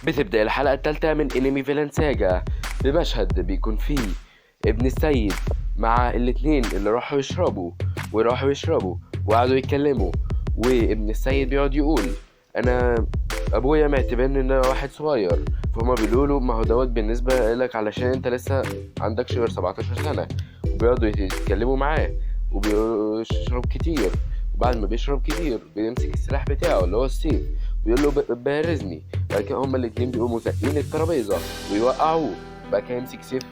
بتبدأ الحلقة الثالثة من انمي فيلن ساجا بمشهد بيكون فيه ابن السيد مع الاتنين اللي راحوا يشربوا وقعدوا يتكلموا، وابن السيد بيقعد يقول انا ابويا معتبرني ان انا واحد صغير، فهما بيقولوا له ما هو دوت بالنسبة لك علشان انت لسه عندكش غير 17 سنة. وبيقعدوا يتكلموا معاه وبيشرب كتير، وبعد ما بيشرب كتير بيمسك السلاح بتاعه اللي هو السيف، بيقول له بارزني. بعد كده هما الاتنين بيقوموا زقين الترابيزة ويوقعوه. بعد كده يمسك سيف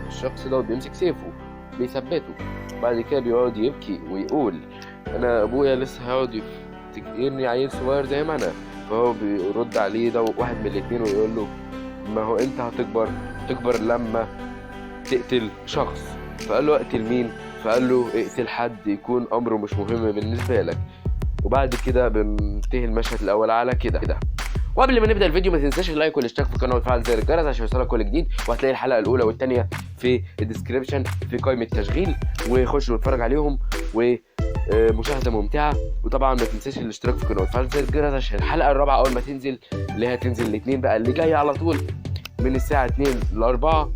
الشخص ده بيمسك سيفه بيثبته. بعد كده بيقعد يبكي ويقول انا ابويا لسه هيقعد يفتكرني عيل صغير زي ما انا. فهو بيرد عليه ده واحد من الاتنين ويقول له ما هو انت هتكبر لما تقتل شخص. فقال له اقتل مين؟ فقال له اقتل حد يكون امره مش مهم بالنسبه لك. وبعد كده بننتهي المشهد الاول على كده. وقبل ما نبدا الفيديو ما تنساش اللايك والاشتراك في القناه وتفعل زر الجرس عشان يوصلك كل جديد، وهتلاقي الحلقه الاولى والثانيه في الديسكريبشن في قائمه تشغيل، وخش واتفرج عليهم ومشاهده ممتعه. وطبعا ما تنساش الاشتراك في القناه وتفعل زر الجرس عشان الحلقه الرابعه اول ما تنزل، اللي هتنزل الاثنين بقى اللي جاي على طول من الساعه 2 ل 4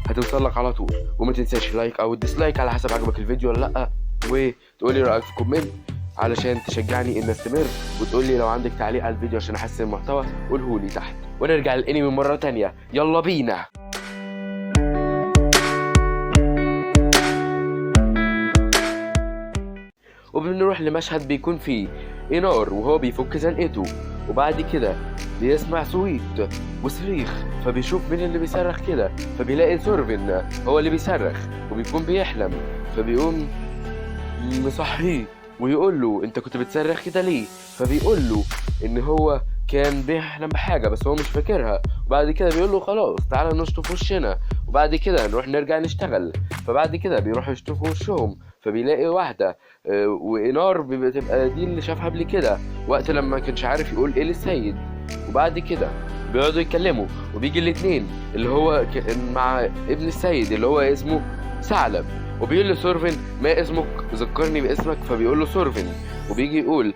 هتوصل لك على طول. وما تنساش لايك او الديسلايك على حسب عجبك الفيديو ولا لا، وتقولي رايك في كومنت علشان تشجعني ان استمر، وتقولي لو عندك تعليق على الفيديو عشان احسن المحتوى قولهولي تحت. ونرجع للانمي مره تانية، يلا بينا. وبنروح لمشهد بيكون فيه إينار وهو بيفك زنقته، وبعد كده بيسمع صويت وصريخ، فبيشوف مين اللي بيصرخ كده، فبيلاقي سورفن هو اللي بيصرخ وبيكون بيحلم. فبيقوم مصحيه ويقول له انت كنت بتصرخ كده ليه؟ فبيقول له ان هو كان بيحلم بحاجه بس هو مش فاكرها. وبعد كده بيقول له خلاص تعالى نشطف وشنا وبعد كده نرجع نشتغل. فبعد كده بيروحوا يشطفوا وشهم، فبيلاقي واحده وإنار بتبقى دي اللي شافها قبل كده وقت لما ما كانش عارف يقول ايه للسيد. وبعد كده بيقعدوا يتكلموا، وبيجي الاتنين اللي هو مع ابن السيد اللي هو اسمه ثعلب، وبيقول له سورفن ما اسمك؟ ذكرني باسمك. فبيقول له سورفن، وبيجي يقول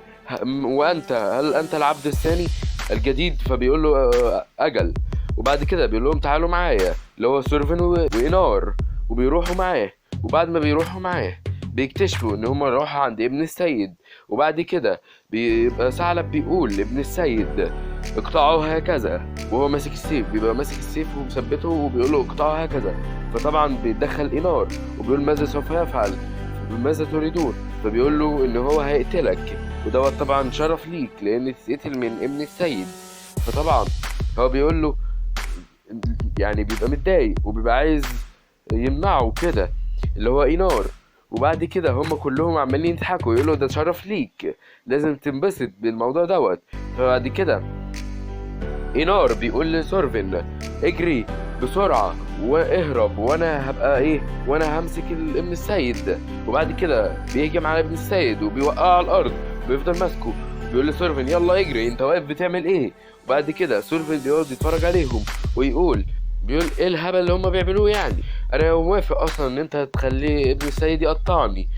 وانت هل انت العبد الثاني الجديد؟ فبيقول له اجل. وبعد كده بيقول لهم تعالوا معايا اللي هو سورفن وإنار، وبيروحوا معاه. وبعد ما بيروحوا معاه بيكتشفوا ان هم راحوا عند ابن السيد. وبعد كده بيبقى ثعلب بيقول لابن السيد اقطعوا هكذا، وهو ماسك السيف، بيبقى ماسك السيف ومثبته وبيقول له اقطعوا هكذا. فطبعا بيتدخل إينار وبيقول ماذا سوف يفعل؟ ماذا تريدون؟ فبيقول له ان هو هيقتلك، ودوت طبعا شرف ليك لان تتقتل من ابن السيد. فطبعا هو بيقول له يعني بيبقى متضايق وبيبقى عايز يمنعه كده اللي هو إينار. وبعد كده هم كلهم عمالين يضحكوا يقولوا ده شرف ليك لازم تنبسط بالموضوع دوت. فبعد كده إينار بيقول لسورفن اجري بسرعة واهرب وانا هبقى وانا همسك ابن السيد. وبعد كده بيهجم على ابن السيد وبيوقعه على الارض وبيفضل ماسكه. بيقول لسورفن يلا اجري انت واقف بتعمل ايه؟ وبعد كده سورفن بيقعد يتفرج عليهم ويقول بيقول ايه الهبل اللي هم بيعملوه يعني؟ انا موافق اصلا ان انت تخلي ابن السيد يقطعني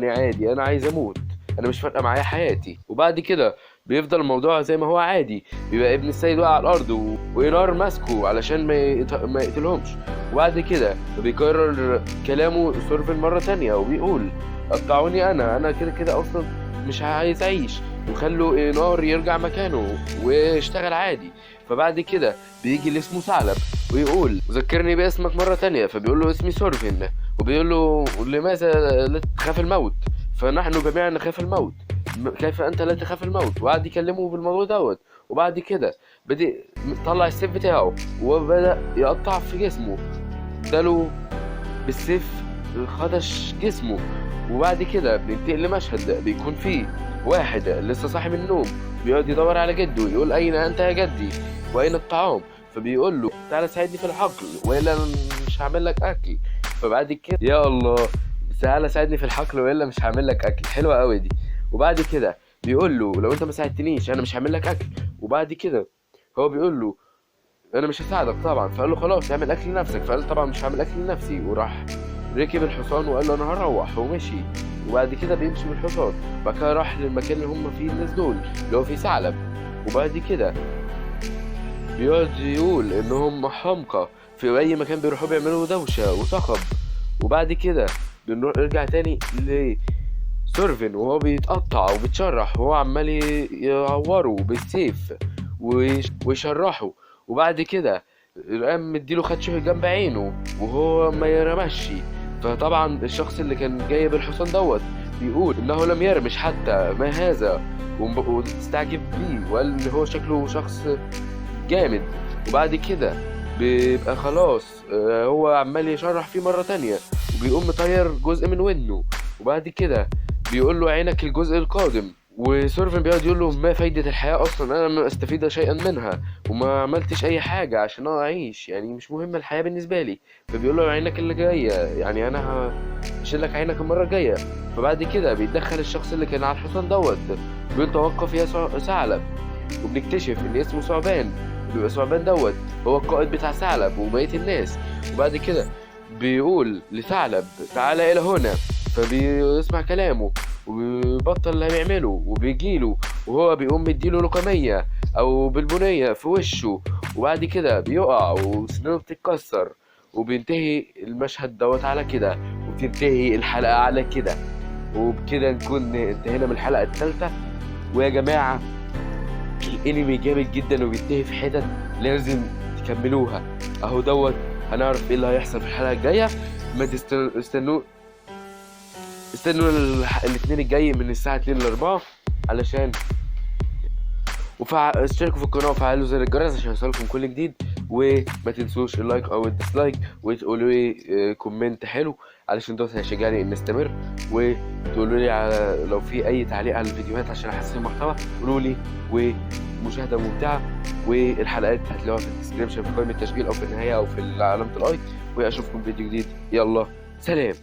عادي، انا عايز اموت، انا مش فارقه معايا حياتي. وبعد كده بيفضل الموضوع زي ما هو عادي، بيبقى ابن السيد واقع على الارض وإينار ماسكه علشان ما يقتلهمش. وبعد كده بيكرر كلامه سورفن مره تانية وبيقول قطعوني انا كده اصلا مش عايز اعيش، وخلوا إينار يرجع مكانه ويشتغل عادي. فبعد كده بيجي اللي اسمه ثعلب ويقول ذكرني باسمك مرة تانية. فبيقول له اسمي سورفن، وبيقول له لماذا لا تخاف الموت؟ فنحن جميعا نخاف الموت، كيف انت لا تخاف الموت؟ وقعد يكلمه بالموضوع دوت. وبعد كده بدأ طلع السيف بتاعه وبدأ يقطع في جسمه، اداله بالسيف خدش جسمه. وبعد كده بننتقل لمشهد بيكون فيه واحد لسه صاحي من النوم بيقعد يدور على جده، يقول اين انت يا جدي واين الطعام؟ فبيقول له تعالى ساعدني في الحقل والا مش هعمل لك اكل. فبعد كده يا الله تعالى ساعدني في الحقل والا مش هعمل لك اكل، حلوه قوي دي. وبعد كده بيقول له لو انت ما ساعدتنيش انا مش هعمل لك اكل. وبعد كده هو بيقول له انا مش هساعدك طبعا. فقال له خلاص اعمل اكل لنفسك. فقال طبعا مش هعمل اكل لنفسي، وراح ركب الحصان وقال له انا هروح ومشي. وبعد كده بيمشي بالحصان. بعد كده راح للمكان اللي هم فيه الناس دول اللي هو فيه ثعلب. وبعد كده بيقعد يقول انهم حمقى في اي مكان بيروحوا بيعملوا دوشة وصخب. وبعد كده بنرجع تاني لسورفن وهو بيتقطع وبيتشرح وهو عمال يعوره بالسيف ويشرحه. وبعد كده قام مديله خدشه جنب عينه وهو ما يرمش. فطبعا الشخص اللي كان جايب الحصان دوت بيقول انه لم يرمش حتى ما هذا، واستعجب بيه وقال ان هو شكله شخص جامد. وبعد كده بيبقى خلاص هو عمال يشرح فيه مرة تانية وبيقوم مطير جزء من ودنه. وبعد كده بيقول له عينك الجزء القادم. وسورفن بيقعد يقول له ما فايدة الحياة أصلا، أنا ما أستفيد شيئا منها وما عملتش أي حاجة عشان أعيش، يعني مش مهمة الحياة بالنسبة لي. فبيقول له عينك اللي جاية، يعني أنا هشيلك عينك المرة الجاية. فبعد كده بيتدخل الشخص اللي كان على الحصان دوت بيقول توقف يا ثعلب. وبنكتشف إن اسمه ثعبان، بيبقى ثعبان دوت هو القائد بتاع ثعلب وبقية الناس. وبعد كده بيقول لثعلب تعالى إلى هنا، فبيسمع كلامه وبيبطل اللي بيعمله وبيجيله وهو بيقوم مديله لقمية أو بالبنية في وشه. وبعد كده بيقع وسنانه بتتكسر. وبينتهي المشهد دوت على كده، وبتنتهي الحلقة على كده. وبكده نكون انتهينا من الحلقة الثالثة. ويا جماعة الانمي جامد جدا وبينتهي في حتت لازم تكملوها اهو دوت. هنعرف ايه اللي هيحصل في الحلقة الجاية. ما استنوا الاثنين الجاي من الساعة 2 ل 4 علشان اشتركوا في القناة وفعلوا زر الجرس عشان يوصلكم كل جديد. وما تنسوش اللايك او الديسلايك وتقولوا لي كومنت حلو علشان دوت هيشجعني ان استمر. وتقولوا لي على لو في اي تعليق على الفيديوهات عشان احسن المحتوى قولوا لي. ومشاهدة ممتعة، والحلقات هتلاقوها في الديسكريبشن في قائمة التشغيل او في النهاية او في علامة الاي. واشوفكم فيديو جديد، يلا سلام.